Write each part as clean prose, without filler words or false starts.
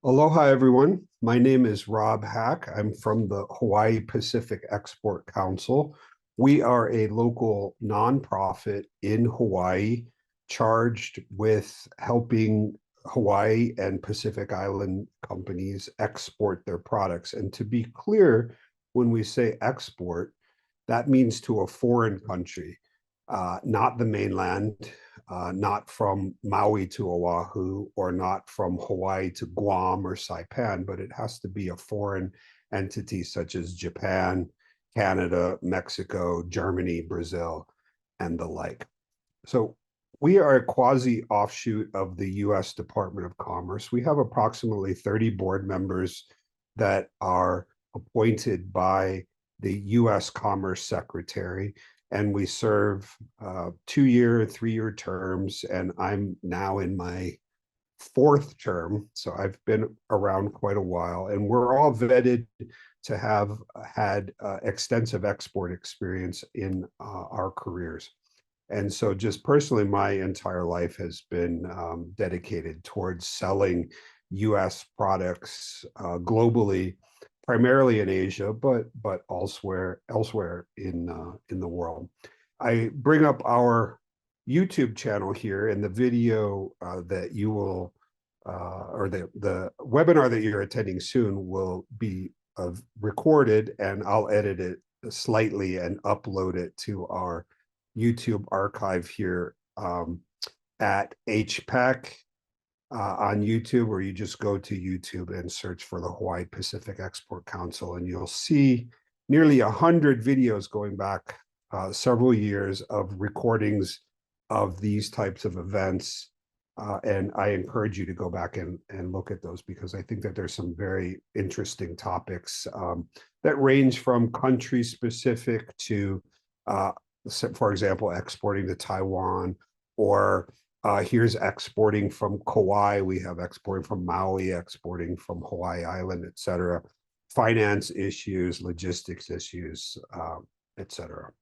Aloha, everyone. My name is Rob Hack. I'm from the Hawaii Pacific Export Council. We are a local nonprofit in Hawaii charged with helping Hawaii and Pacific Island companies export their products. And to be clear, when we say export, that means to a foreign country, not the mainland, not from Maui to Oahu, or not from Hawaii to Guam or Saipan, but it has to be a foreign entity such as Japan, Canada, Mexico, Germany, Brazil, and the like. So we are a quasi offshoot of the US Department of Commerce. We have approximately 30 board members that are appointed by the US Commerce Secretary, and we serve 2-year, 3-year terms. And I'm now in my 4th term, so I've been around quite a while. And we're all vetted to have had extensive export experience in our careers. And so just personally, my entire life has been dedicated towards selling US products globally, primarily in Asia, but elsewhere in the world. I bring up our YouTube channel here, and the video that you will or the webinar that you're attending soon will be recorded, and I'll edit it slightly and upload it to our YouTube archive here at HPEC on YouTube, or you just go to YouTube and search for the Hawaii Pacific Export Council, and you'll see nearly 100 videos going back several years of recordings of these types of events. And I encourage you to go back and look at those, because I think that there's some very interesting topics that range from country specific to, for example, exporting to Taiwan, or here's exporting from Kauai. We have exporting from Maui, exporting from Hawaii Island, et cetera. Finance issues, logistics issues, et cetera.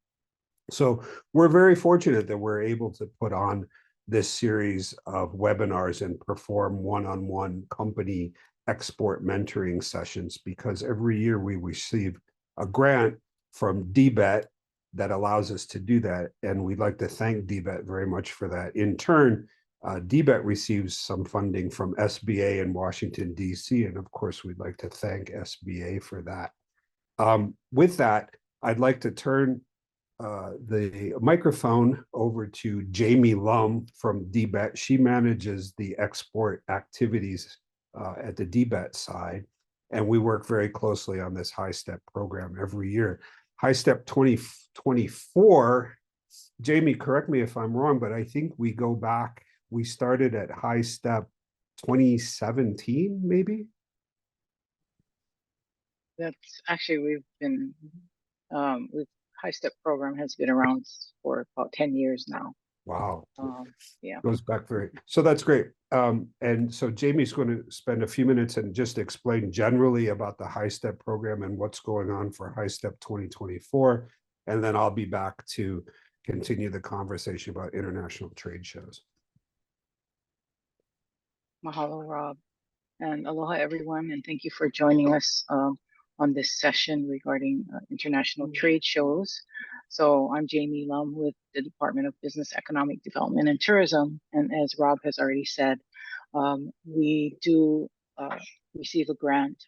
So we're very fortunate that we're able to put on this series of webinars and perform one-on-one company export mentoring sessions, because every year we receive a grant from DBEDT that allows us to do that. And we'd like to thank DBEDT very much for that. In turn, DBEDT receives some funding from SBA in Washington, D.C. And of course, we'd like to thank SBA for that. With that, I'd like to turn the microphone over to Jamie Lum from DBEDT. She manages the export activities at the DBEDT side, and we work very closely on this HiSTEP program every year. HiSTEP 2024, Jamie, correct me if I'm wrong, but I think we go back, we started at HiSTEP 2017, maybe? That's actually, we've been, HiSTEP program has been around for about 10 years now. Wow. Yeah. Goes back so that's great. And so Jamie's going to spend a few minutes and just explain generally about the HiSTEP program and what's going on for HiSTEP 2024. And then I'll be back to continue the conversation about international trade shows. Mahalo, Rob. And aloha, everyone. And thank you for joining us on this session regarding international trade shows. So I'm Jamie Lum with the Department of Business, Economic Development and Tourism. And as Rob has already said, we do receive a grant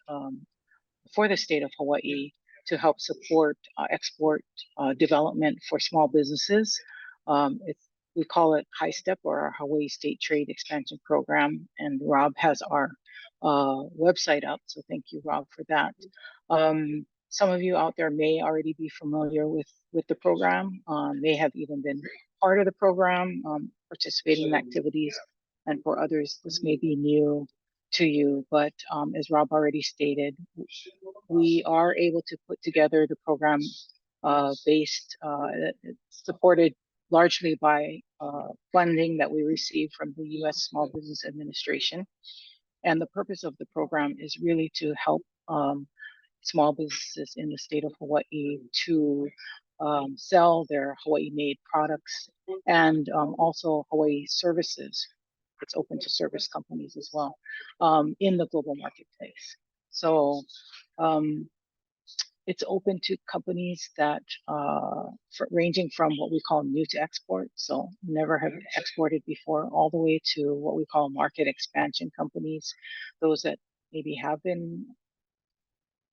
for the state of Hawaii to help support export development for small businesses. We call it HiSTEP, or our Hawaii State Trade Expansion Program. And Rob has our website up, so thank you, Rob, for that. Some of you out there may already be familiar with the program, may have even been part of the program, participating in activities, and for others, this may be new to you. But as Rob already stated, we are able to put together the program supported largely by funding that we receive from the U.S. Small Business Administration. And the purpose of the program is really to help small businesses in the state of Hawaii to sell their Hawaii-made products and also Hawaii services it's open to service companies as well in the global marketplace. So it's open to companies that ranging from what we call new to export, so never have exported before, all the way to what we call market expansion companies, those that maybe have been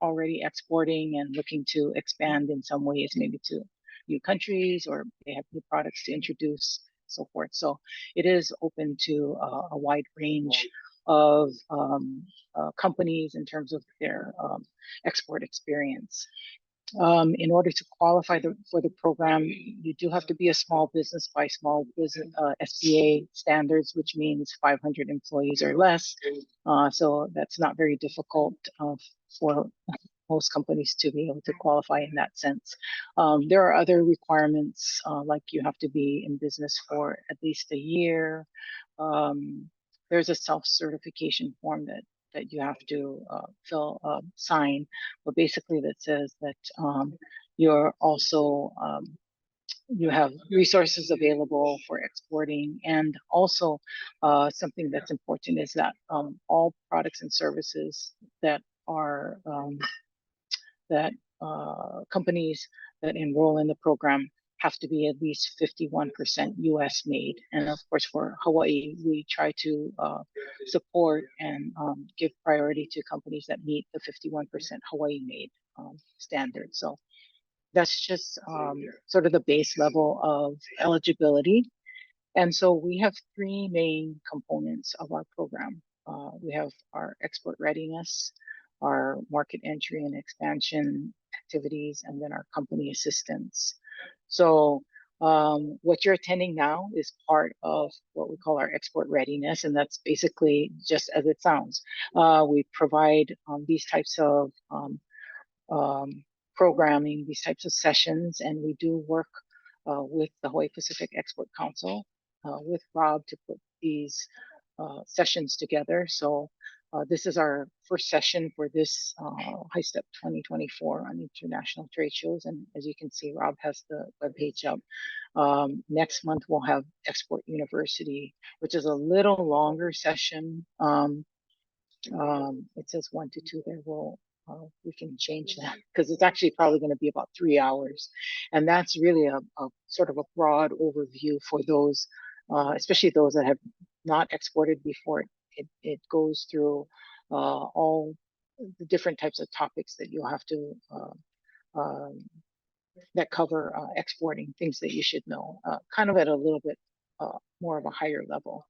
already exporting and looking to expand in some ways, maybe to new countries, or they have new products to introduce, so forth. So it is open to a wide range of companies in terms of their export experience. In order to qualify for the program, you do have to be a small business by small business SBA standards, which means 500 employees or less. So that's not very difficult for most companies to be able to qualify in that sense. There are other requirements, like you have to be in business for at least a year. There's a self-certification form that you have to sign, but basically that says that you're also you have resources available for exporting, and also something that's important is that all products and services that are companies that enroll in the program have to be at least 51% US made. And of course, for Hawaii, we try to support and give priority to companies that meet the 51% Hawaii made standard. So that's just sort of the base level of eligibility. And so we have three main components of our program. We have our export readiness, our market entry and expansion activities, and then our company assistance. So what you're attending now is part of what we call our export readiness, and that's basically just as it sounds. We provide these types of programming, these types of sessions, and we do work with the Hawaii Pacific Export Council, with Rob, to put these sessions together. So this is our first session for this HiSTEP 2024 on international trade shows. And as you can see, Rob has the webpage up. Next month, we'll have Export University, which is a little longer session. It says 1 to 2 there. We can change that because it's actually probably going to be about 3 hours. And that's really a sort of a broad overview for those, especially those that have not exported before. It goes through all the different types of topics that you'll have to, that cover exporting, things that you should know, kind of at a little bit more of a higher level.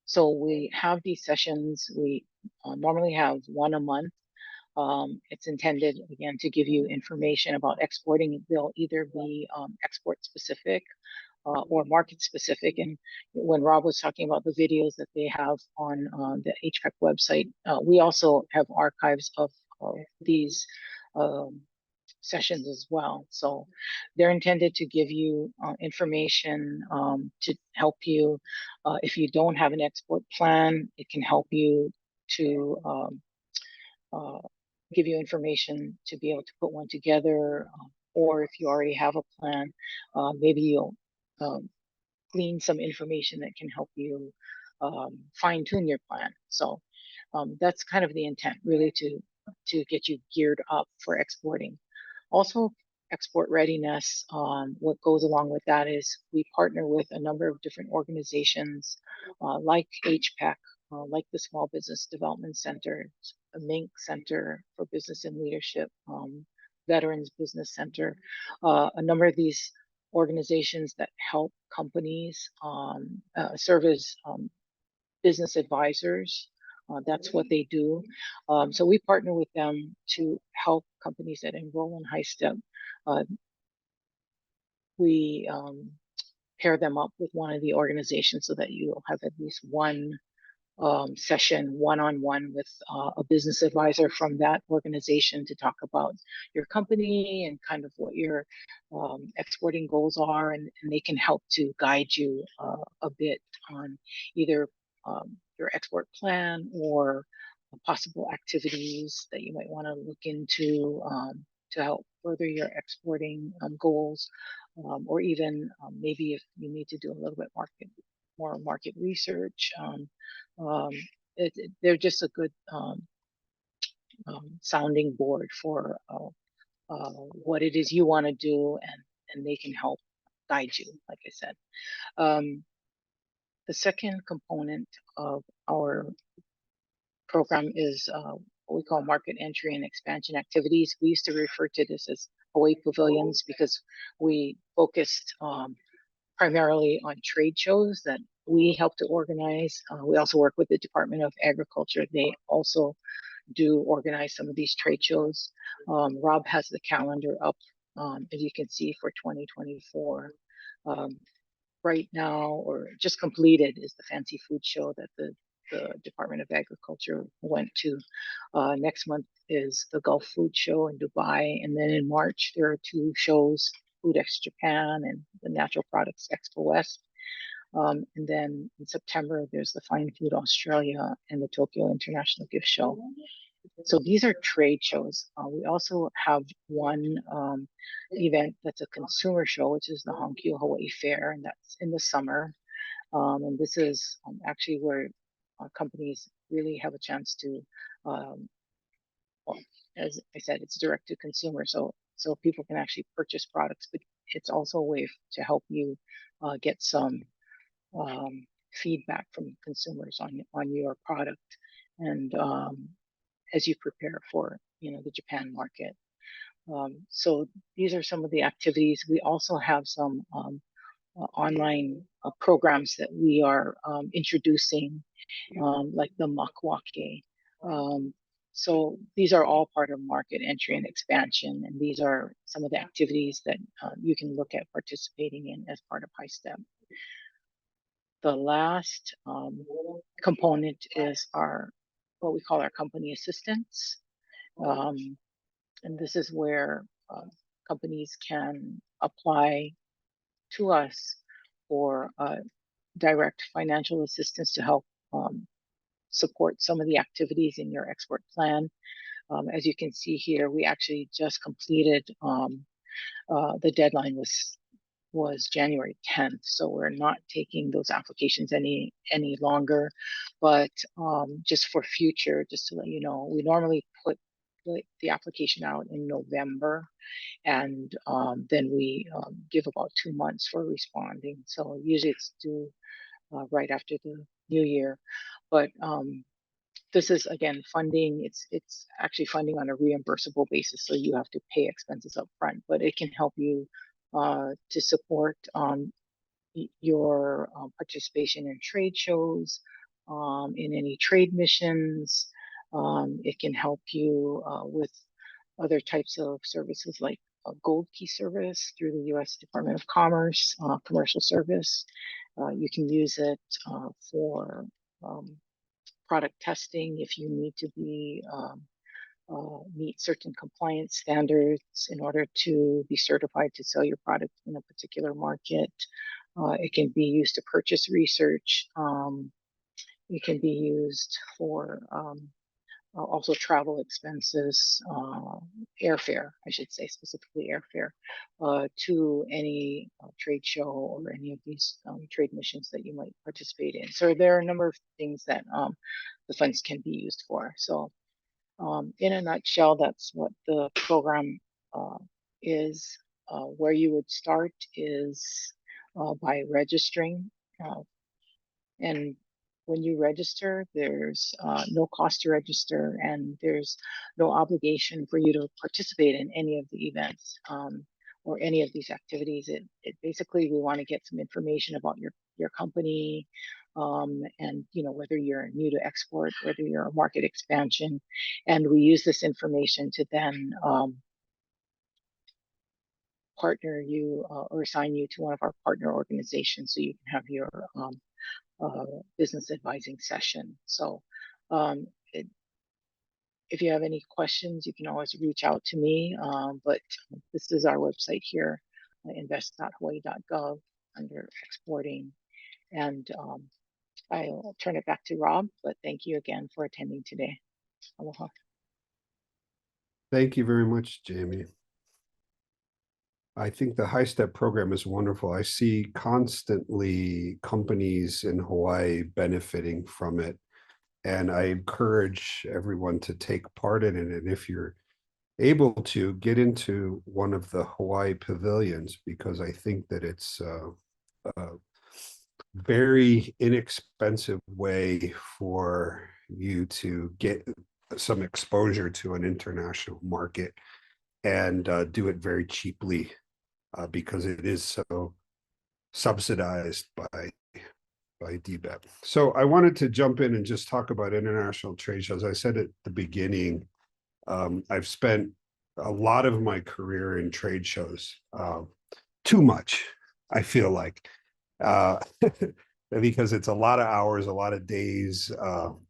So we have these sessions. We normally have one a month. It's intended, again, to give you information about exporting. They'll either be export specific or market specific. And when Rob was talking about the videos that they have on the HPEC website, we also have archives of these sessions as well. So they're intended to give you information to help you. If you don't have an export plan, it can help you to give you information to be able to put one together. Or if you already have a plan, maybe you'll glean some information that can help you fine-tune your plan. So that's kind of the intent, really, to get you geared up for exporting. Also, export readiness, what goes along with that is we partner with a number of different organizations like HPEC, like the Small Business Development Center, the MINC Center for Business and Leadership, Veterans Business Center, a number of these organizations that help companies serve as business advisors. That's what they do. So we partner with them to help companies that enroll in HiSTEP. We pair them up with one of the organizations so that you'll have at least one session one-on-one with a business advisor from that organization to talk about your company and kind of what your exporting goals are, and they can help to guide you a bit on either your export plan or possible activities that you might want to look into to help further your exporting goals, or even maybe if you need to do a little bit more market research. They're just a good sounding board for what it is you want to do, and they can help guide you, like I said. The second component of our program is what we call market entry and expansion activities. We used to refer to this as Hawaii pavilions because we focused primarily on trade shows that we help to organize. We also work with the Department of Agriculture. They also do organize some of these trade shows. Rob has the calendar up, as you can see, for 2024. Right now, or just completed, is the Fancy Food Show that the Department of Agriculture went to. Next month is the Gulf Food Show in Dubai. And then in March, there are two shows, Food X Japan and the Natural Products Expo West. And then in September, there's the Fine Food Australia and the Tokyo International Gift Show. So these are trade shows. We also have one event that's a consumer show, which is the Honkyu Hawaii Fair, and that's in the summer. And this is actually where companies really have a chance to, well, as I said, it's direct to consumer, so people can actually purchase products, but it's also a way to help you get some feedback from consumers on your product, and as you prepare for the Japan market. So these are some of the activities. We also have some online programs that we are introducing, like the Makwake. So these are all part of market entry and expansion, and these are some of the activities that you can look at participating in as part of HiSTEP. The last component is what we call our company assistance. And this is where companies can apply to us for direct financial assistance to help support some of the activities in your export plan. As you can see here, we actually just completed, the deadline was January 10th, so we're not taking those applications any longer. But just for future, just to let you know, we normally put the application out in November, and then we give about 2 months for responding. So usually it's due right after the new year. But this is, again, funding. It's actually funding on a reimbursable basis, so you have to pay expenses up front, but it can help you to support your participation in trade shows, in any trade missions. It can help you with other types of services like a Gold Key service through the U.S. Department of Commerce, commercial service. You can use it for product testing if you need to meet certain compliance standards in order to be certified to sell your product in a particular market. It can be used to purchase research. It can be used for also travel expenses, airfare, I should say, specifically airfare, to any trade show or any of these trade missions that you might participate in. So there are a number of things that the funds can be used for. So in a nutshell, that's what the program is. Where you would start is by registering. And when you register, there's no cost to register, and there's no obligation for you to participate in any of the events or any of these activities. It basically, we want to get some information about your company, and whether you're new to export, whether you're a market expansion, and we use this information to then partner you or assign you to one of our partner organizations, so you can have your business advising session. So if you have any questions, you can always reach out to me, but this is our website here, invest.hawaii.gov, under exporting, and I'll turn it back to Rob, but thank you again for attending today. Aloha. Thank you very much, Jamie. I think the HiSTEP program is wonderful. I see constantly companies in Hawaii benefiting from it. And I encourage everyone to take part in it. And if you're able to get into one of the Hawaii pavilions, because I think that it's a very inexpensive way for you to get some exposure to an international market and do it very cheaply because it is so subsidized by DBEDT. So I wanted to jump in and just talk about international trade shows. I said at the beginning, I've spent a lot of my career in trade shows, too much, I feel like, because it's a lot of hours, a lot of days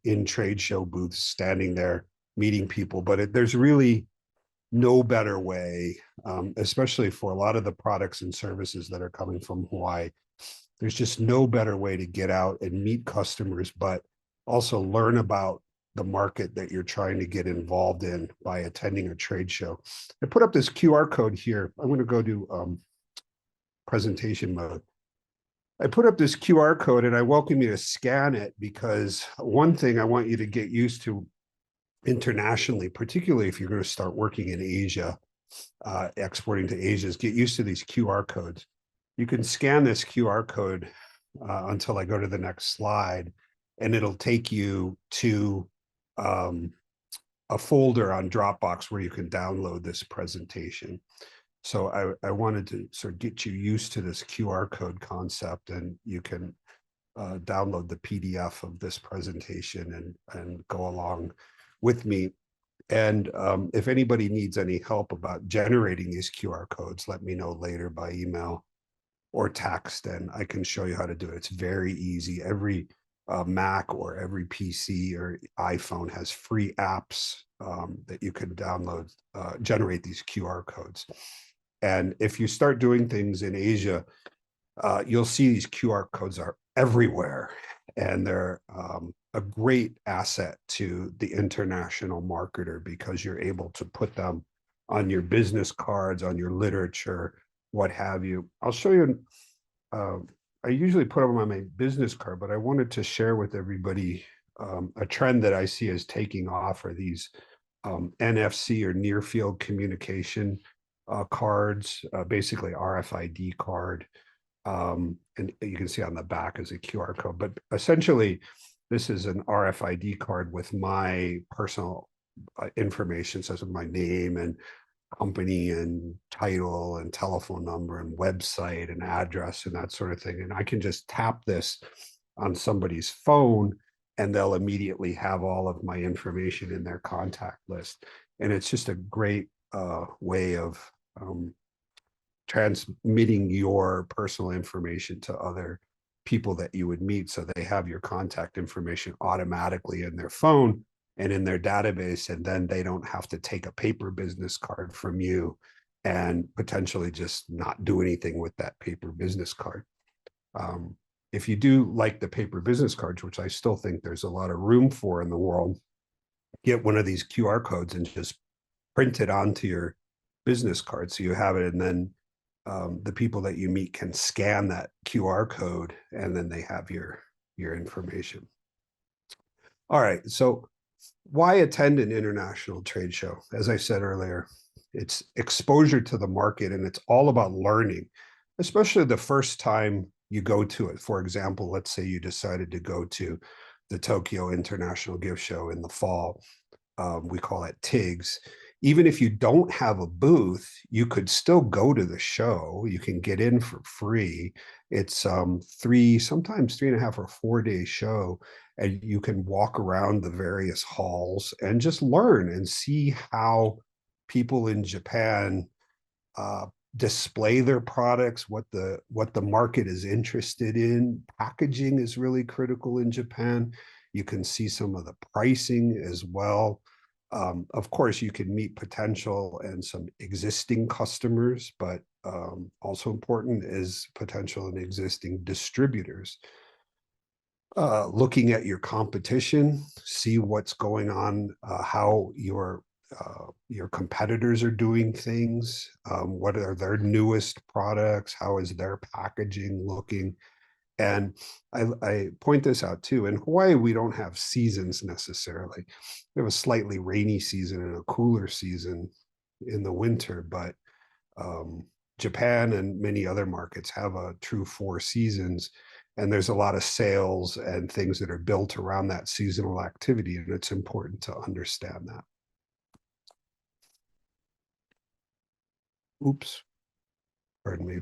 in trade show booths, standing there, meeting people. But there's really no better way, especially for a lot of the products and services that are coming from Hawaii. There's just no better way to get out and meet customers, but also learn about the market that you're trying to get involved in by attending a trade show. I put up this QR code here. I'm going to go to presentation mode. I put up this QR code and I welcome you to scan it, because one thing I want you to get used to internationally, particularly if you're going to start working in Asia, exporting to Asia, is get used to these QR codes. You can scan this QR code until I go to the next slide, and it'll take you to a folder on Dropbox where you can download this presentation. So I wanted to sort of get you used to this QR code concept, and you can download the PDF of this presentation and go along with me. And if anybody needs any help about generating these QR codes, let me know later by email or text, and I can show you how to do it. It's very easy. Every Mac or every PC or iPhone has free apps that you can download, generate these QR codes. And if you start doing things in Asia, you'll see these QR codes are everywhere, and they're a great asset to the international marketer, because you're able to put them on your business cards, on your literature, what have you. I'll show you. I usually put them on my business card, but I wanted to share with everybody a trend that I see as taking off are these NFC or near field communication cards, basically RFID card. And you can see on the back is a QR code, but essentially this is an RFID card with my personal information, such as my name and company and title and telephone number and website and address and that sort of thing. And I can just tap this on somebody's phone and they'll immediately have all of my information in their contact list. And it's just a great way of transmitting your personal information to other people that you would meet, so they have your contact information automatically in their phone and in their database, and then they don't have to take a paper business card from you and potentially just not do anything with that paper business card. If you do like the paper business cards, which I still think there's a lot of room for in the world, get one of these QR codes and just print it onto your business card so you have it, and then the people that you meet can scan that QR code, and then they have your information. All right, so why attend an international trade show? As I said earlier, it's exposure to the market, and it's all about learning, especially the first time you go to it. For example, let's say you decided to go to the Tokyo International Gift Show in the fall. We call it TIGS. Even if you don't have a booth, you could still go to the show. You can get in for free. It's sometimes 3.5 or 4 day show, and you can walk around the various halls and just learn and see how people in Japan display their products, what the market is interested in. Packaging is really critical in Japan. You can see some of the pricing as well. Of course, you can meet potential and some existing customers, but also important is potential and existing distributors. Looking at your competition, see what's going on, how your your competitors are doing things. What are their newest products? How is their packaging looking? And I point this out too. In Hawaii, we don't have seasons necessarily. We have a slightly rainy season and a cooler season in the winter, but Japan and many other markets have a true 4 seasons. And there's a lot of sales and things that are built around that seasonal activity. And it's important to understand that. Oops, pardon me.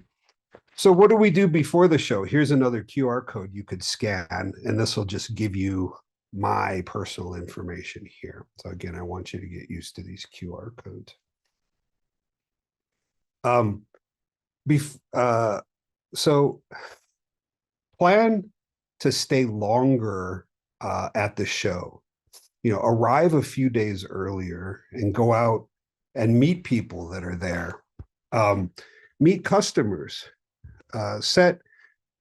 So what do we do before the show? Here's another QR code you could scan, and this will just give you my personal information here. So again, I want you to get used to these QR codes. So plan to stay longer at the show. Arrive a few days earlier and go out and meet people that are there. Meet customers. Set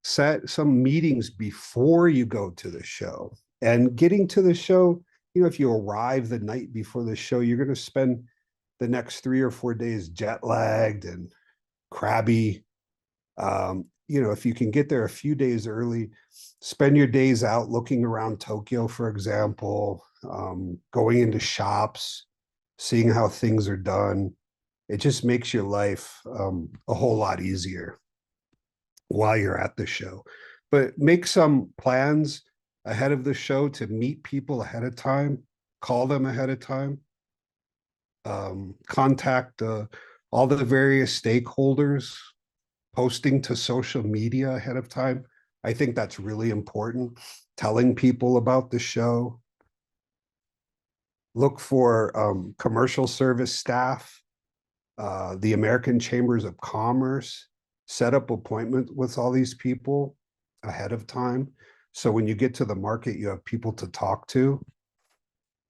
some meetings before you go to the show. And getting to the show, if you arrive the night before the show, you're going to spend the next 3 or 4 days jet lagged and crabby. If you can get there a few days early, spend your days out looking around Tokyo, for example, going into shops, seeing how things are done. It just makes your life a whole lot easier while you're at the show. But make some plans ahead of the show to meet people ahead of time, call them ahead of time, contact all the various stakeholders, posting to social media ahead of time. I think that's really important. Telling people about the show. Look for commercial service staff, the American Chambers of Commerce. Set up appointments with all these people ahead of time. So when you get to the market, you have people to talk to.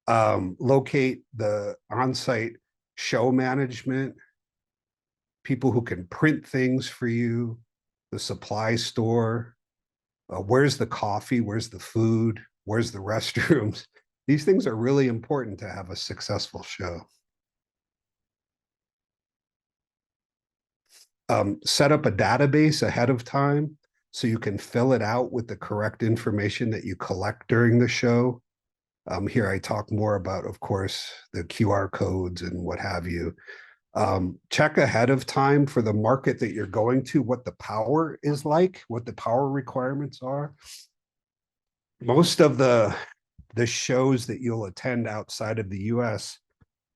Locate the on-site show management, people who can print things for you, the supply store, where's the coffee, where's the food, where's the restrooms. These things are really important to have a successful show. Set up a database ahead of time so you can fill it out with the correct information that you collect during the show. Here I talk more about, of course, the QR codes and what have you. Check ahead of time for the market that you're going to, what the power is like, what the power requirements are. Most of the shows that you'll attend outside of the US,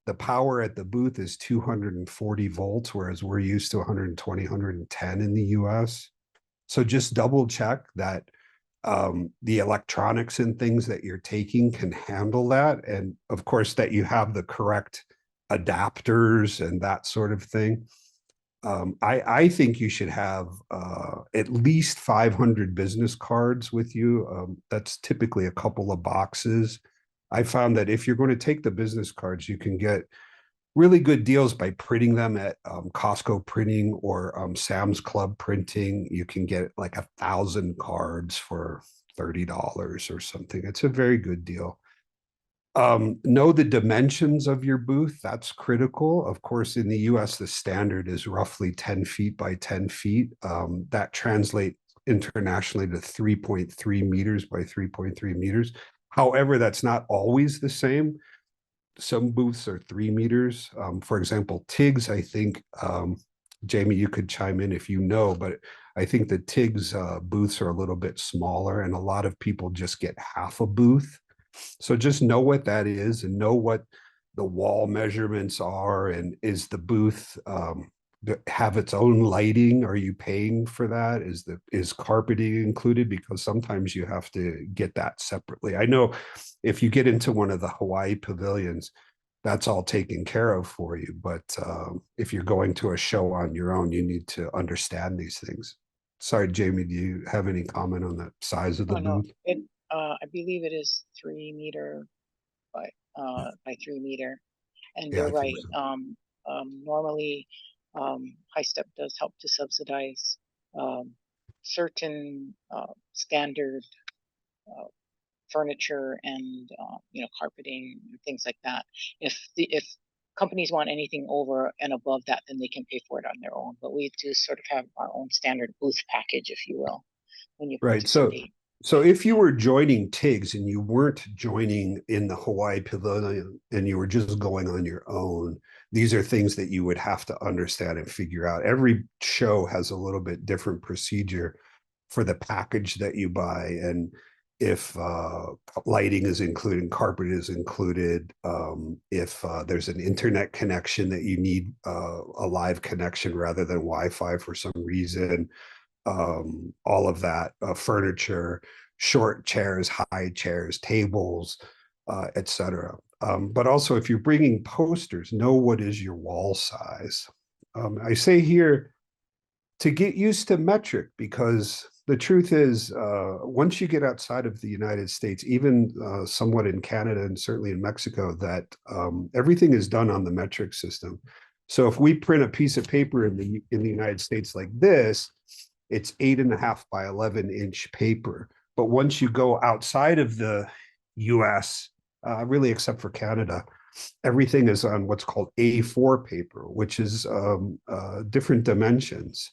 the power at the booth is 240 volts, whereas we're used to 120, 110 in the US. So just double check that the electronics and things that you're taking can handle that. And of course, that you have the correct adapters and that sort of thing. I think you should have at least 500 business cards with you. That's typically a couple of boxes. I found that if you're going to take the business cards, you can get really good deals by printing them at Costco printing or Sam's Club printing. You can get like 1,000 cards for $30 or something. It's a very good deal. Know the dimensions of your booth. That's critical. Of course, in the US, the standard is roughly 10 feet by 10 feet. That translates internationally to 3.3 meters by 3.3 meters. However, that's not always the same. Some booths are 3 meters. For example, TIGs, I think, Jamie, you could chime in if you know, but I think the TIGs booths are a little bit smaller and a lot of people just get half a booth. So just know what that is and know what the wall measurements are. And is the booth have its own lighting? Are you paying for that? Is carpeting included? Because sometimes you have to get that separately. I know if you get into one of the Hawaii pavilions, that's all taken care of for you. But if you're going to a show on your own, you need to understand these things. Sorry, Jamie, do you have any comment on the size of the Oh no, booth? I believe it is 3 meter by 3 meter, and Yeah, you're I think right. so. Normally, HiSTEP does help to subsidize certain standard furniture and carpeting and things like that. If companies want anything over and above that, then they can pay for it on their own. But we do sort of have our own standard booth package, if you will, when you Right. participate. So if you were joining TIGS and you weren't joining in the Hawaii Pavilion and you were just going on your own, these are things that you would have to understand and figure out. Every show has a little bit different procedure for the package that you buy, and if lighting is included, carpet is included, if there's an internet connection that you need a live connection rather than Wi-Fi for some reason, all of that, furniture, short chairs, high chairs, tables, etc. But also, if you're bringing posters, know what is your wall size. I say here to get used to metric, because the truth is, once you get outside of the United States, even somewhat in Canada and certainly in Mexico, that everything is done on the metric system. So if we print a piece of paper in the United States like this, it's 8.5 by 11-inch paper. But once you go outside of the US, really except for Canada, everything is on what's called A4 paper, which is different dimensions.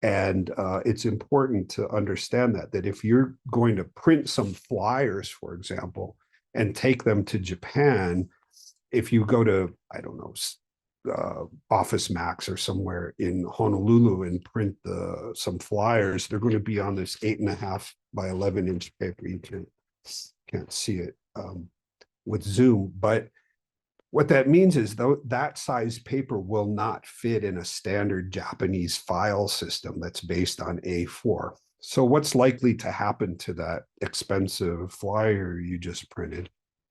And it's important to understand that if you're going to print some flyers, for example, and take them to Japan, if you go to, I don't know, Office Max or somewhere in Honolulu and print some flyers, they're going to be on this 8.5 by 11-inch paper. You can't see it with Zoom, but what that means is, though, that size paper will not fit in a standard Japanese file system that's based on A4. So what's likely to happen to that expensive flyer you just printed?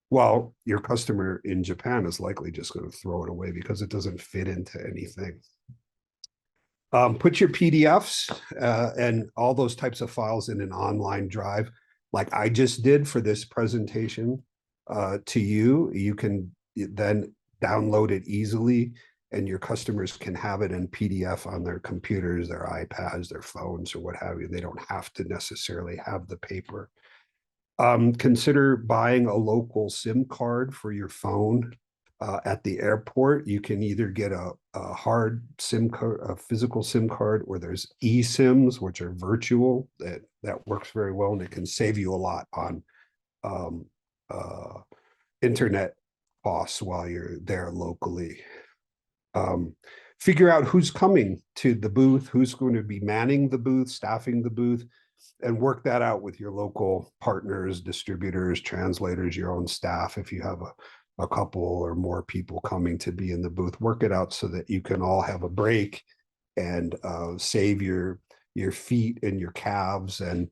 Well, your customer in Japan is likely just going to throw it away because it doesn't fit into anything. Put your PDFs and all those types of files in an online drive, like I just did for this presentation to you. You can then download it easily, and your customers can have it in PDF on their computers, their iPads, their phones, or what have you. They don't have to necessarily have the paper. Consider buying a local SIM card for your phone. At the airport, you can either get a hard SIM card, a physical SIM card, or there's eSIMs, which are virtual. That works very well, and it can save you a lot on internet costs while you're there locally. Figure out who's coming to the booth, who's going to be manning the booth, staffing the booth, and work that out with your local partners, distributors, translators, your own staff. If you have a couple or more people coming to be in the booth, work it out so that you can all have a break and save your feet and your calves, and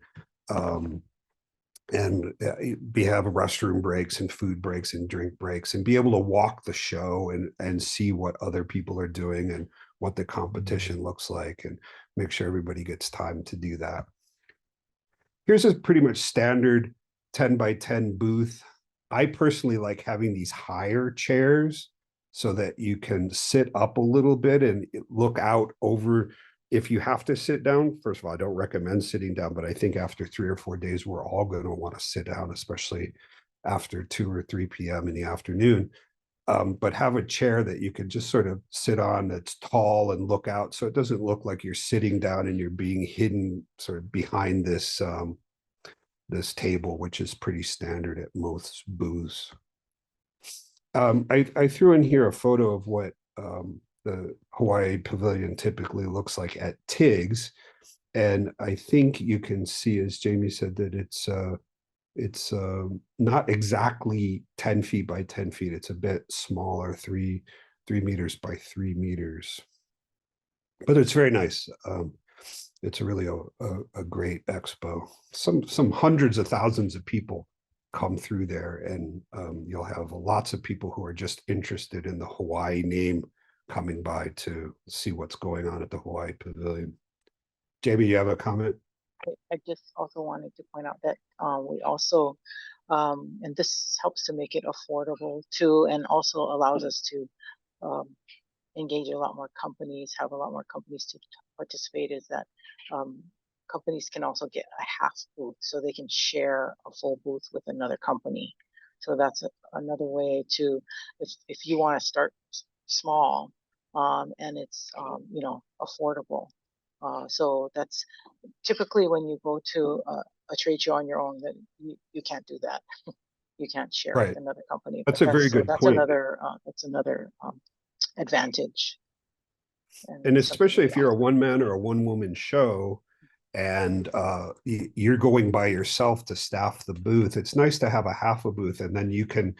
have restroom breaks and food breaks and drink breaks, and be able to walk the show and see what other people are doing and what the competition looks like, and make sure everybody gets time to do that. Here's a pretty much standard 10 by 10 booth. I personally like having these higher chairs so that you can sit up a little bit and look out over. If you have to sit down, first of all, I don't recommend sitting down, but I think after 3 or 4 days, we're all going to want to sit down, especially after 2 or 3 p.m. in the afternoon. But have a chair that you can just sort of sit on that's tall and look out, so it doesn't look like you're sitting down and you're being hidden sort of behind this this table, which is pretty standard at most booths. I threw in here a photo of what the Hawaii Pavilion typically looks like at TIGS, and I think you can see, as Jamie said, that it's not exactly 10 feet by 10 feet. It's a bit smaller, 3 meters by 3 meters, but it's very nice. It's really a great expo. Some hundreds of thousands of people come through there, and you'll have lots of people who are just interested in the Hawaii name coming by to see what's going on at the Hawaii Pavilion. Jamie, you have a comment? I just also wanted to point out that we also, and this helps to make it affordable too, and also allows us to engage a lot more companies, have a lot more companies to participate, is that companies can also get a half booth, so they can share a full booth with another company. So that's another way to, if you want to start small, and it's affordable. So that's typically when you go to a trade show on your own, then you can't do that. You can't share with Right. another company. But That's a very good point. that's another advantage, and And something especially we if you're a offer. one man or a one woman show and you're going by yourself to staff the booth, it's nice to have a half a booth, and then you can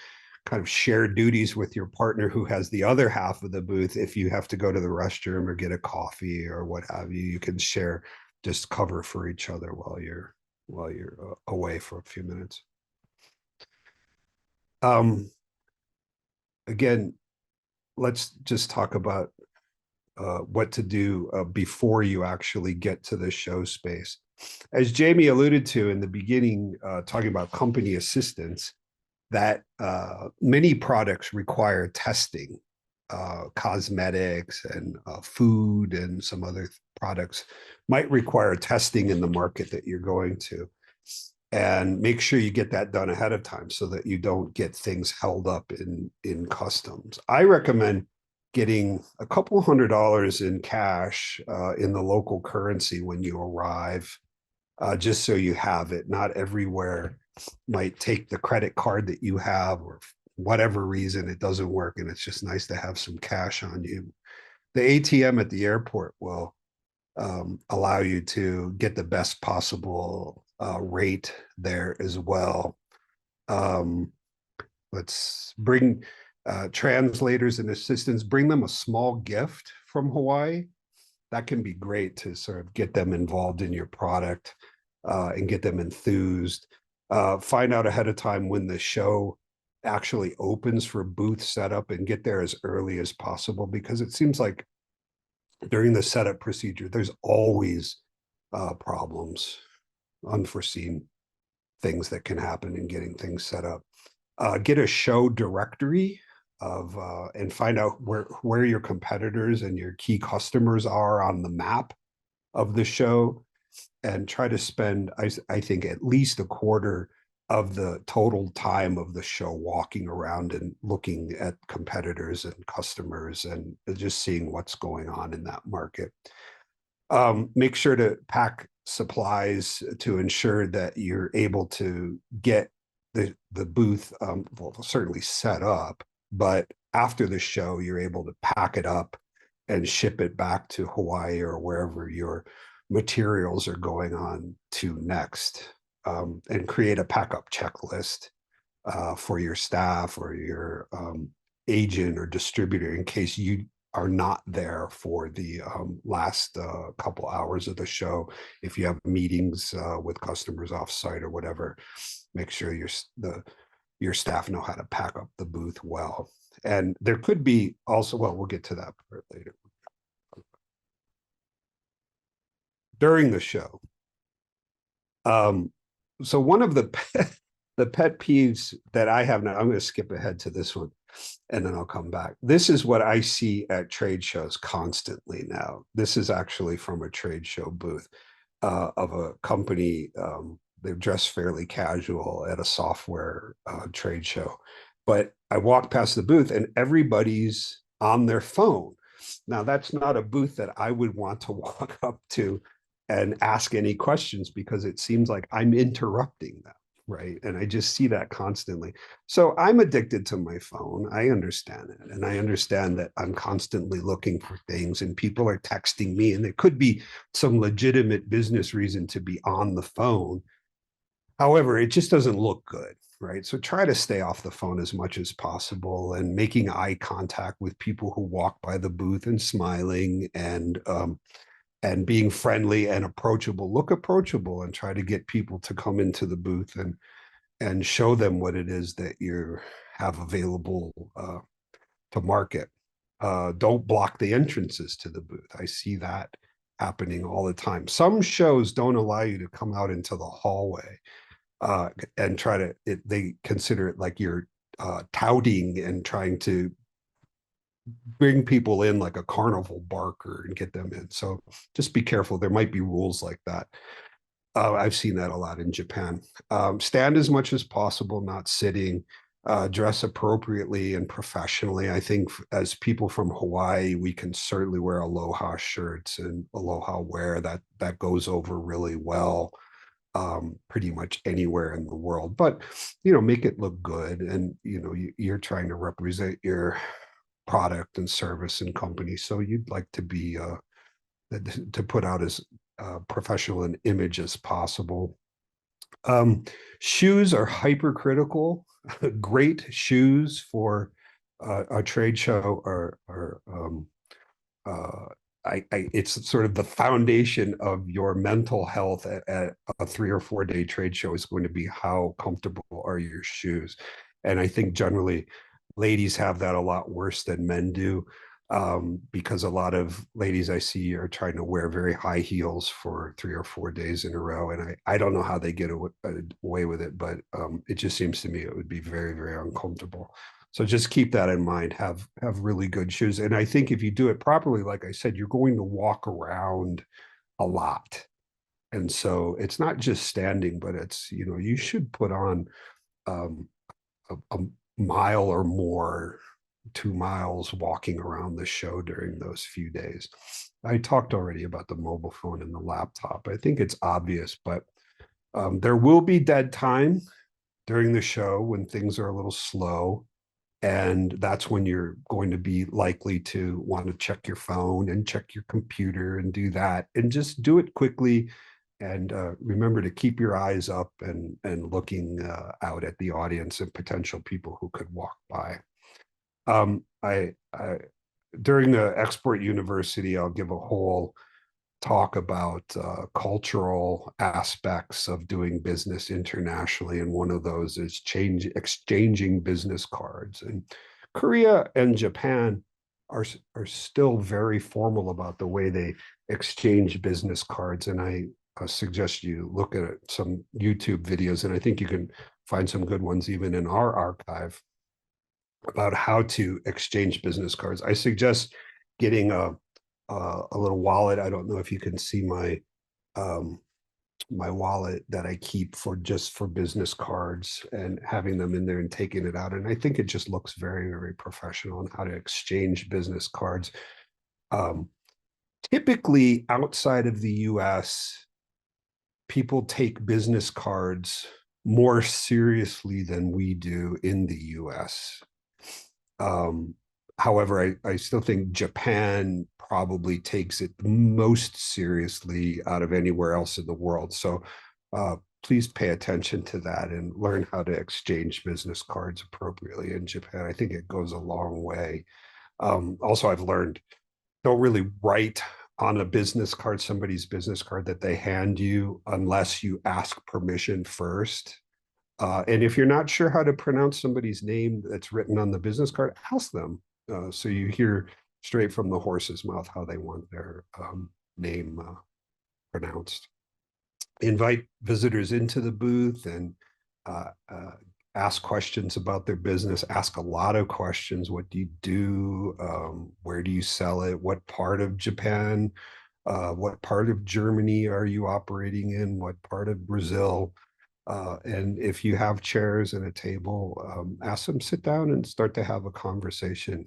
kind of share duties with your partner who has the other half of the booth. If you have to go to the restroom or get a coffee or what have you, you can share, just cover for each other while you're away for a few minutes. Again, let's just talk about what to do before you actually get to the show space. As Jamie alluded to in the beginning, talking about company assistance, that many products require testing, cosmetics and food and some other products might require testing in the market that you're going to. And make sure you get that done ahead of time so that you don't get things held up in customs. I recommend getting a couple $100 in cash in the local currency when you arrive, just so you have it. Not everywhere might take the credit card that you have, or whatever reason it doesn't work, and it's just nice to have some cash on you. The ATM at the airport will allow you to get the best possible rate there as well. Let's bring translators and assistants, bring them a small gift from Hawaii. That can be great to sort of get them involved in your product and get them enthused. Find out ahead of time when the show actually opens for booth setup and get there as early as possible, because it seems like during the setup procedure, there's always problems, unforeseen things that can happen in getting things set up. Get a show directory of and find out where your competitors and your key customers are on the map of the show, and try to spend, I think, at least a quarter of the total time of the show walking around and looking at competitors and customers and just seeing what's going on in that market. Make sure to pack supplies to ensure that you're able to get the booth well, certainly set up, but after the show, you're able to pack it up and ship it back to Hawaii or wherever your materials are going on to next, and create a pack up checklist for your staff or your agent or distributor in case you are not there for the last couple hours of the show. If you have meetings with customers offsite or whatever, make sure your staff know how to pack up the booth well. And there could be also, well, we'll get to that part later. During the show. So one of the pet peeves that I have now, I'm going to skip ahead to this one and then I'll come back. This is what I see at trade shows constantly now. This is actually from a trade show booth of a company. They're dressed fairly casual at a software trade show. But I walked past the booth and everybody's on their phone. Now, that's not a booth that I would want to walk up to and ask any questions, because it seems like I'm interrupting them, right? And I just see that constantly. So I'm addicted to my phone. I understand it. And I understand that I'm constantly looking for things and people are texting me, and there could be some legitimate business reason to be on the phone. However, it just doesn't look good, right? So try to stay off the phone as much as possible, and making eye contact with people who walk by the booth and smiling and being friendly and approachable. Look approachable and try to get people to come into the booth and show them what it is that you have available to market. Don't block the entrances to the booth. I see that happening all the time. Some shows don't allow you to come out into the hallway and try to, they consider it like you're touting and trying to bring people in like a carnival barker and get them in. So just be careful. There might be rules like that. I've seen that a lot in Japan. Stand as much as possible, not sitting. dress appropriately and professionally. I think as people from Hawaii, we can certainly wear aloha shirts and aloha wear that goes over really well pretty much anywhere in the world. But make it look good, and you're trying to represent your product and service and company, so you'd like to be to put out as professional an image as possible. Shoes are hypercritical. Great shoes for a trade show are uh, it's sort of the foundation of your mental health at a 3 or 4 day trade show is going to be how comfortable are your shoes. And I think generally ladies have that a lot worse than men do, because a lot of ladies I see are trying to wear very high heels for 3 or 4 days in a row. And I don't know how they get away with it, but it just seems to me it would be very, very uncomfortable. So just keep that in mind, have really good shoes. And I think if you do it properly, like I said, you're going to walk around a lot. And so it's not just standing, but it's, you should put on a mile or more, 2 miles walking around the show during those few days. I talked already about the mobile phone and the laptop. I think it's obvious, but there will be dead time during the show when things are a little slow. And that's when you're going to be likely to want to check your phone and check your computer and do that. And just do it quickly. And remember to keep your eyes up and looking out at the audience and potential people who could walk by. I during the Export University, I'll give a whole talk about cultural aspects of doing business internationally, and one of those is exchanging business cards. And Korea and Japan are still very formal about the way they exchange business cards, and I suggest you look at some YouTube videos, and I think you can find some good ones even in our archive about how to exchange business cards. I suggest getting a little wallet. I don't know if you can see my wallet that I keep for business cards, and having them in there and taking it out. And I think it just looks very, very professional on how to exchange business cards. Typically outside of the US, people take business cards more seriously than we do in the US. However, I still think Japan probably takes it most seriously out of anywhere else in the world. So please pay attention to that and learn how to exchange business cards appropriately in Japan. I think it goes a long way. Also, I've learned, don't really write on a business card, somebody's business card that they hand you, unless you ask permission first. And if you're not sure how to pronounce somebody's name that's written on the business card, ask them. So you hear straight from the horse's mouth how they want their name pronounced. Invite visitors into the booth and ask questions about their business. Ask a lot of questions. What do you do? Where do you sell it? What part of Japan? What part of Germany are you operating in? What part of Brazil? And if you have chairs and a table, ask them, sit down and start to have a conversation.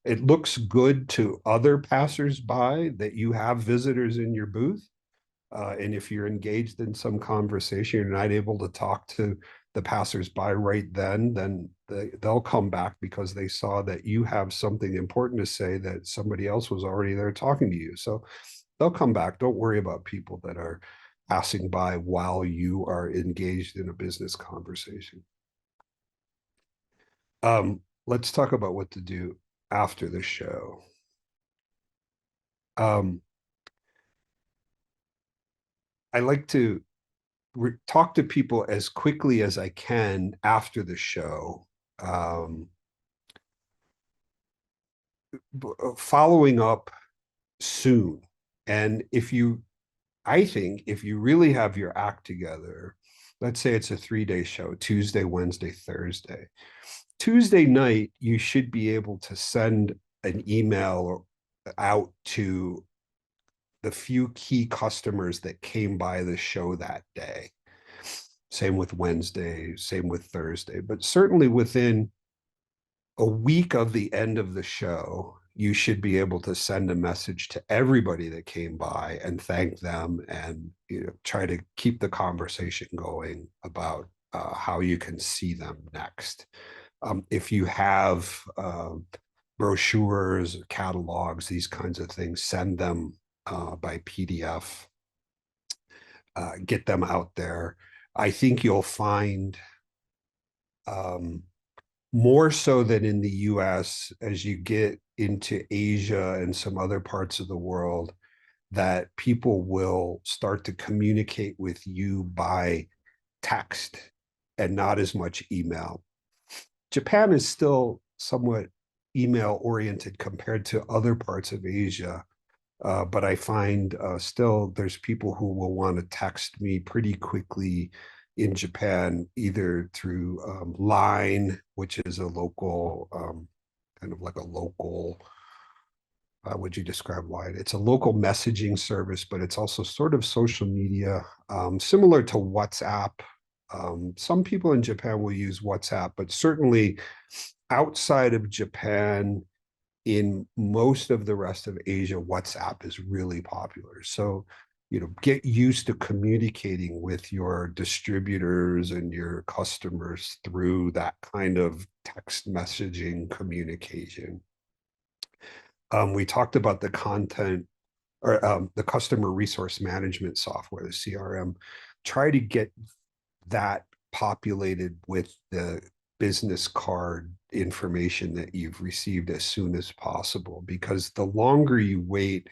It looks good to other passersby that you have visitors in your booth. And if you're engaged in some conversation, you're not able to talk to the passersby right then they'll come back because they saw that you have something important to say that somebody else was already there talking to you. So they'll come back. Don't worry about people that are passing by while you are engaged in a business conversation. Let's talk about what to do after the show. I like to talk to people as quickly as I can after the show, following up soon. And I think if you really have your act together, let's say it's a 3-day show, Tuesday, Wednesday, Thursday. Tuesday night, you should be able to send an email out to the few key customers that came by the show that day. Same with Wednesday, same with Thursday, but certainly within a week of the end of the show, you should be able to send a message to everybody that came by and thank them, and try to keep the conversation going about how you can see them next. If you have brochures, catalogs, these kinds of things, send them by PDF. Get them out there. I think you'll find more so than in the US, as you get into Asia and some other parts of the world, that people will start to communicate with you by text and not as much email. Japan is still somewhat email oriented compared to other parts of Asia. But I find still there's people who will want to text me pretty quickly in Japan, either through Line, which is a local, kind of like a local, how would you describe Line? It's a local messaging service, but it's also sort of social media, similar to WhatsApp. Some people in Japan will use WhatsApp, but certainly outside of Japan, in most of the rest of Asia, WhatsApp is really popular. So, get used to communicating with your distributors and your customers through that kind of text messaging communication. We talked about the content, or the customer resource management software, the CRM. Try to get that populated with the business card information that you've received as soon as possible, because the longer you wait,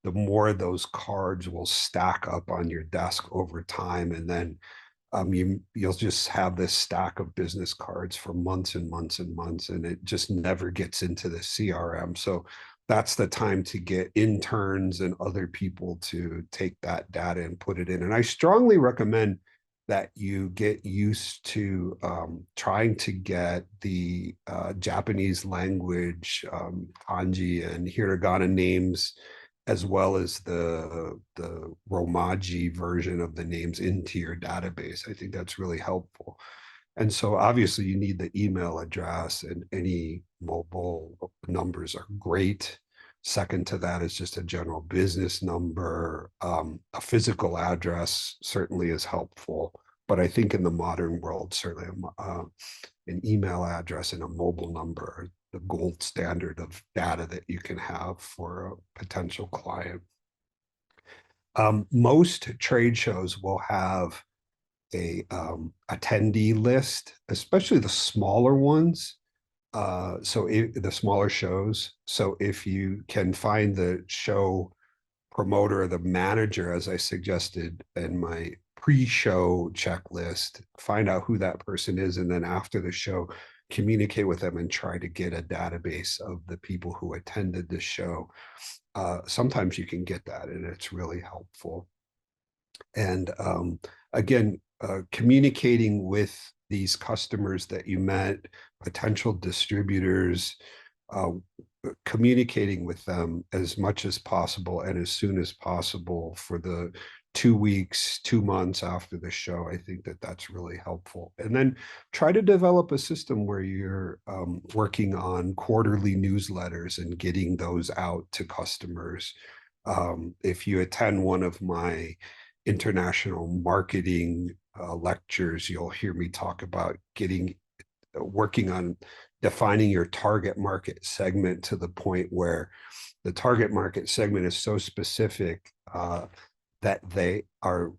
the more those cards will stack up on your desk over time, and then you'll just have this stack of business cards for months and months and months, and it just never gets into the CRM. So that's the time to get interns and other people to take that data and put it in. And I strongly recommend that you get used to trying to get the Japanese language kanji and hiragana names, as well as the Romaji version of the names, into your database. I think that's really helpful. And so obviously you need the email address, and any mobile numbers are great. Second to that is just a general business number. A physical address certainly is helpful, but I think in the modern world, certainly an email address and a mobile number are the gold standard of data that you can have for a potential client. Most trade shows will have a attendee list, especially the smaller ones. The smaller shows. So if you can find the show promoter or the manager, as I suggested in my pre-show checklist, find out who that person is, and then after the show, communicate with them and try to get a database of the people who attended the show. Sometimes you can get that, and it's really helpful. And again, communicating with these customers that you met, potential distributors, communicating with them as much as possible and as soon as possible for the 2 weeks, 2 months after the show. I think that that's really helpful. And then try to develop a system where you're working on quarterly newsletters and getting those out to customers. If you attend one of my international marketing lectures, you'll hear me talk about working on defining your target market segment to the point where the target market segment is so specific that they are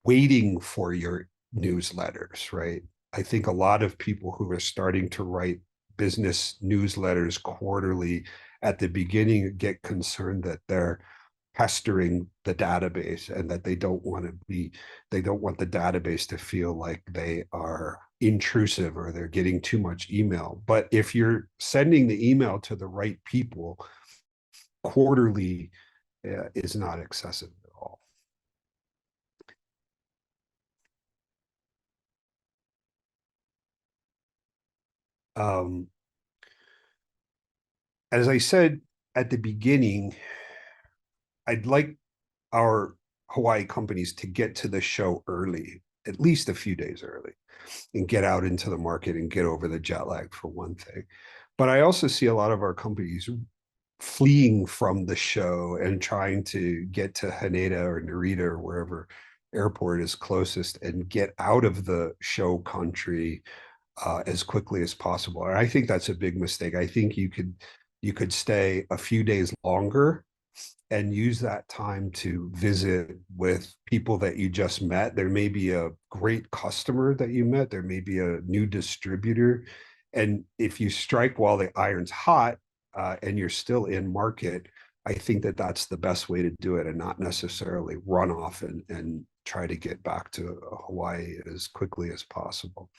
waiting for your newsletters, right? I think a lot of people who are starting to write business newsletters quarterly at the beginning get concerned that they're pestering the database, and that they don't want the database to feel like they are intrusive or they're getting too much email. But if you're sending the email to the right people, quarterly is not excessive at all. As I said at the beginning, I'd like our Hawaii companies to get to the show early. at least a few days early and get out into the market and get over the jet lag for one thing. But I also see a lot of our companies fleeing from the show and trying to get to Haneda or Narita or wherever airport is closest and get out of the show country as quickly as possible. And I think that's a big mistake. I think you could stay a few days longer and use that time to visit with people that you just met. There may be a great customer that you met, there may be a new distributor. And if you strike while the iron's hot and you're still in market, I think that that's the best way to do it and not necessarily run off and try to get back to Hawaii as quickly as possible.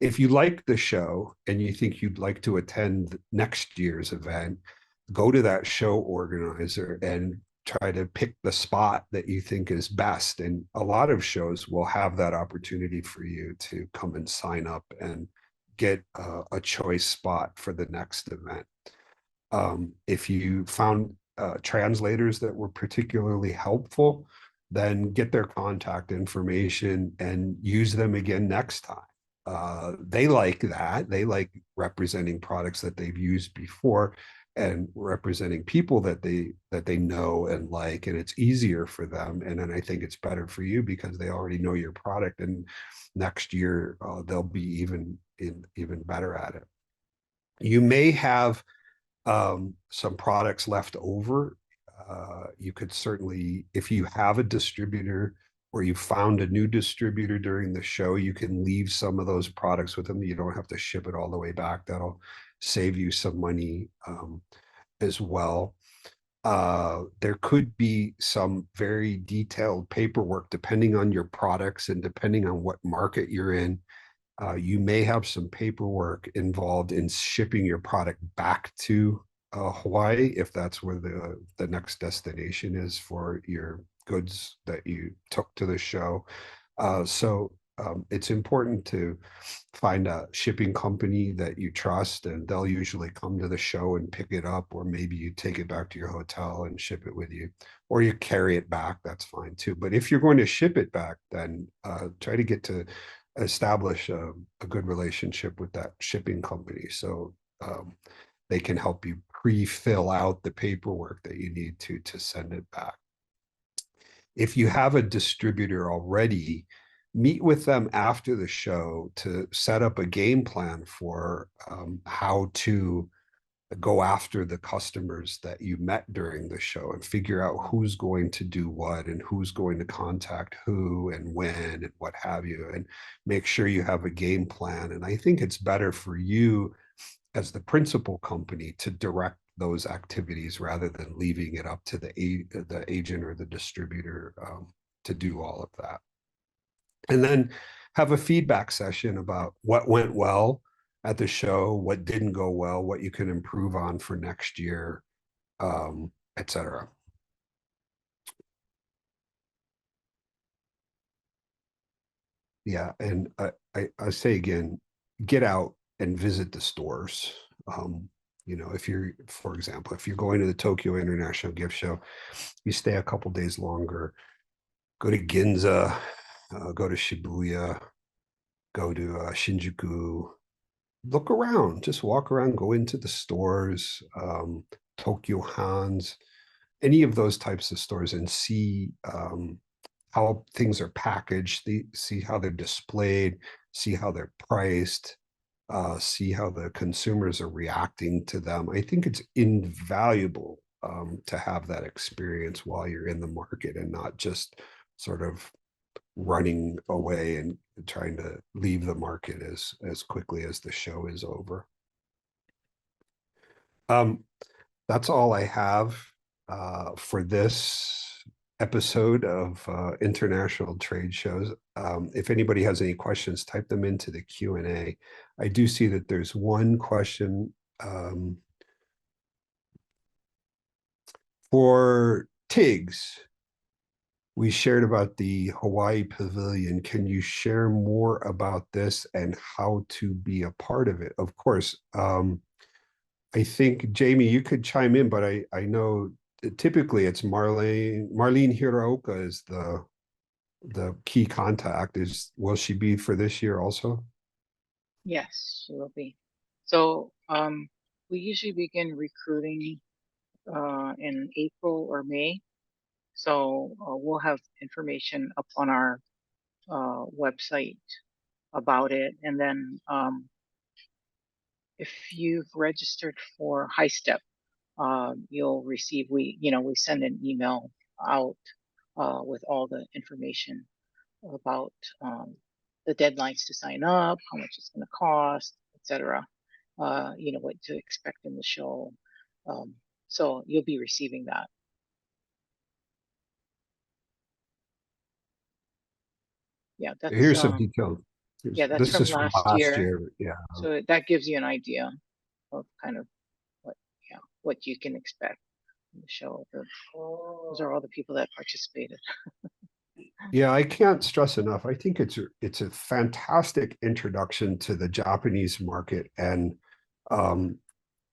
If you like the show and you think you'd like to attend next year's event, go to that show organizer and try to pick the spot that you think is best. And a lot of shows will have that opportunity for you to come and sign up and get a choice spot for the next event. If you found translators that were particularly helpful, then get their contact information and use them again next time. They like that. They like representing products that they've used before and representing people that they know and like, and it's easier for them. And then I think it's better for you because they already know your product, and next year they'll be even better at it. You may have some products left over. You could certainly, if you have a distributor or you found a new distributor during the show, you can leave some of those products with them. You don't have to ship it all the way back. That'll save you some money as well. There could be some very detailed paperwork depending on your products and depending on what market you're in. You may have some paperwork involved in shipping your product back to Hawaii if that's where the next destination is for your goods that you took to the show. So it's important to find a shipping company that you trust, and they'll usually come to the show and pick it up, or maybe you take it back to your hotel and ship it with you, or you carry it back. That's fine too. But if you're going to ship it back, then try to get to establish a good relationship with that shipping company so they can help you pre-fill out the paperwork that you need to send it back. If you have a distributor already, meet with them after the show to set up a game plan for how to go after the customers that you met during the show and figure out who's going to do what and who's going to contact who and when and what have you, and make sure you have a game plan. And I think it's better for you as the principal company to direct those activities rather than leaving it up to the agent or the distributor to do all of that. And then have a feedback session about what went well at the show, what didn't go well, what you can improve on for next year, etc. Yeah, and I say again, get out and visit the stores. If you're, for example, if you're going to the Tokyo International Gift Show, you stay a couple days longer, go to Ginza, go to Shibuya, go to Shinjuku, look around, just walk around, go into the stores, Tokyo Han's, any of those types of stores, and see how things are packaged, see how they're displayed, see how they're priced, see how the consumers are reacting to them. I think it's invaluable to have that experience while you're in the market and not just sort of running away and trying to leave the market as quickly as the show is over. That's all I have for this episode of International Trade Shows. If anybody has any questions, type them into the Q&A. I do see that there's one question for Tiggs. We shared about the Hawaii Pavilion. Can you share more about this and how to be a part of it? Of course. I think, Jamie, you could chime in, but I know typically it's Marlene Hiraoka is the the key contact is, will she be for this year also? Yes, she will be. So we usually begin recruiting in April or May. So we'll have information up on our website about it. And then if you've registered for HiSTEP, you'll receive, we send an email out with all the information about the deadlines to sign up, how much it's going to cost, etc. What to expect in the show. So you'll be receiving that. Yeah, that's Here's some details. This from is from last last year. year. Yeah. So that gives you an idea of kind of what what you can expect in the show. Those are all the people that participated. Yeah, I can't stress enough. I think it's a fantastic introduction to the Japanese market, and um,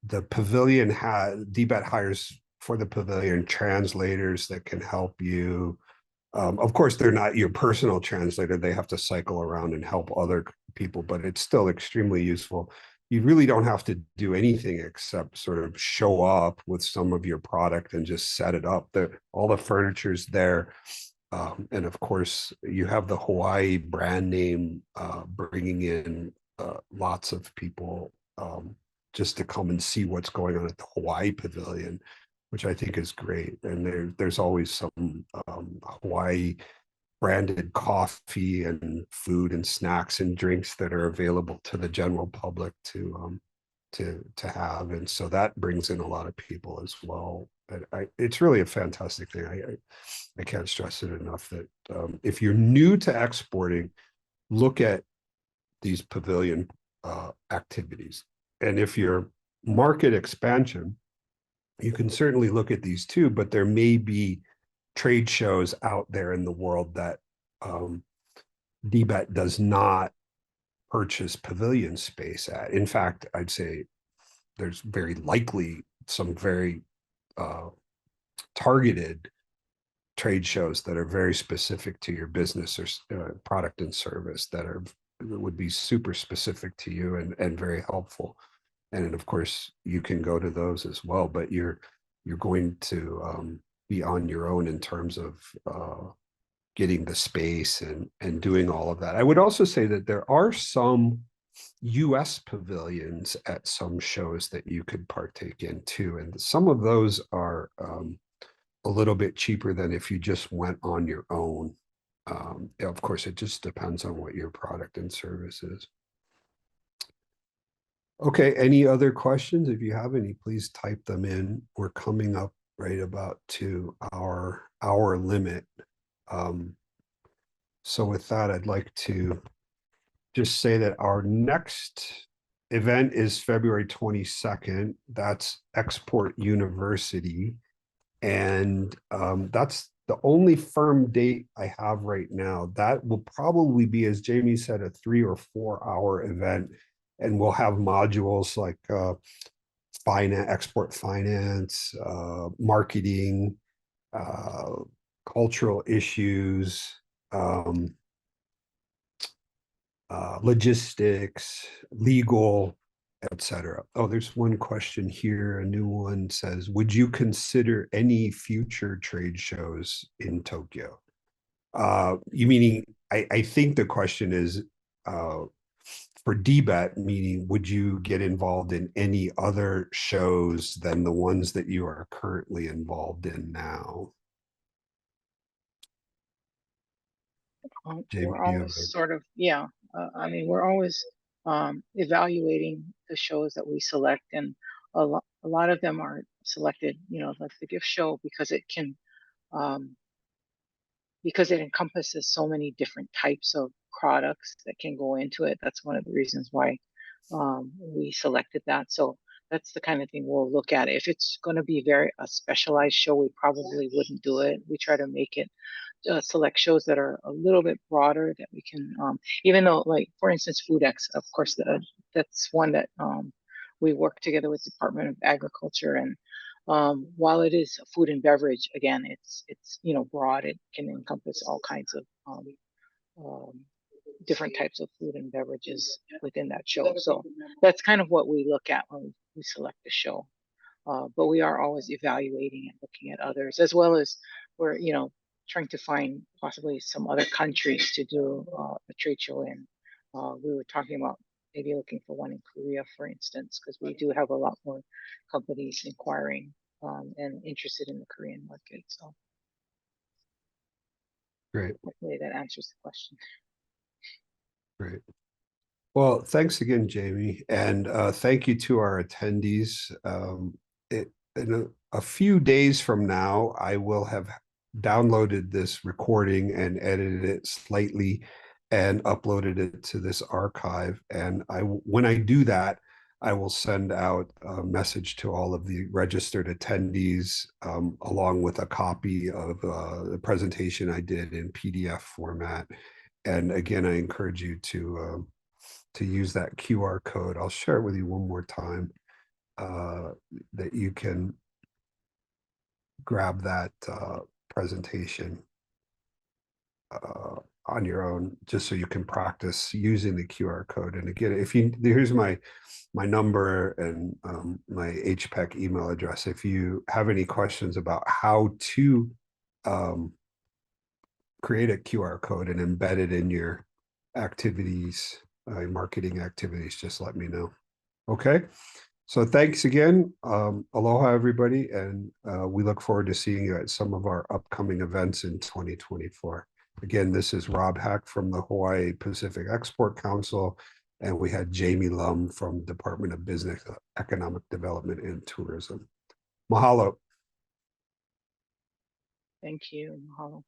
the pavilion has DBET hires for the pavilion translators that can help you. Of course, they're not your personal translator; they have to cycle around and help other people, but it's still extremely useful. You really don't have to do anything except sort of show up with some of your product and just set it up. All the furniture's there. And of course, you have the Hawaii brand name bringing in lots of people just to come and see what's going on at the Hawaii Pavilion, which I think is great. And there's always some Hawaii branded coffee and food and snacks and drinks that are available to the general public to have, and so that brings in a lot of people as well. It's really a fantastic thing. I can't stress it enough that if you're new to exporting, look at these pavilion activities, and if you're market expansion, you can certainly look at these too. But there may be trade shows out there in the world that DBET does not purchase pavilion space at. In fact, I'd say there's very likely some very targeted trade shows that are very specific to your business or product and service that would be super specific to you and very helpful. And of course, you can go to those as well, but you're going to be on your own in terms of getting the space and doing all of that. I would also say that there are some US pavilions at some shows that you could partake in too. And some of those are a little bit cheaper than if you just went on your own. Of course, it just depends on what your product and service is. Okay, any other questions? If you have any, please type them in. We're coming up right about to our hour limit. So with that, I'd like to just say that our next event is February 22nd. That's Export University. And that's the only firm date I have right now. That will probably be, as Jamie said, a 3 or 4 hour event. And we'll have modules like finance, export finance, marketing, cultural issues, logistics, legal, etc. Oh, there's one question here. A new one says, would you consider any future trade shows in Tokyo? You meaning, I think the question is for DBET, meaning would you get involved in any other shows than the ones that you are currently involved in now? Jamie, We're do you have always sort of, yeah. We're always evaluating the shows that we select, and a lot of them are selected, like the gift show, um, because it encompasses so many different types of products that can go into it. That's one of the reasons why we selected that. So that's the kind of thing we'll look at. If it's going to be a specialized show, we probably wouldn't do it. We try to make it select shows that are a little bit broader that we can, even though, like, for instance, FoodX, of course, that's one that we work together with Department of Agriculture, and While it is food and beverage, again, it's broad. It can encompass all kinds of um, different types of food and beverages within that show. So that's kind of what we look at when we select the show. But we are always evaluating and looking at others, as well as we're trying to find possibly some other countries to do a trade show in. We were talking about maybe looking for one in Korea, for instance, because we do have a lot more companies inquiring and interested in the Korean market. So Great. hopefully that answers the question. Great. Well, thanks again, Jamie, and thank you to our attendees. In a few days from now, I will have downloaded this recording and edited it slightly and uploaded it to this archive. And when I do that, I will send out a message to all of the registered attendees, along with a copy of the presentation I did in PDF format. And again, I encourage you to use that QR code. I'll share it with you one more time, that you can grab that presentation on your own, just so you can practice using the QR code. And again, here's my number and my HPEC email address. If you have any questions about how to create a QR code and embed it in your activities, marketing activities, just let me know. Okay. So thanks again. Aloha, everybody. And we look forward to seeing you at some of our upcoming events in 2024. Again, this is Rob Hack from the Hawaii Pacific Export Council, and we had Jamie Lum from Department of Business, Economic Development and Tourism. Mahalo. Thank you. Mahalo.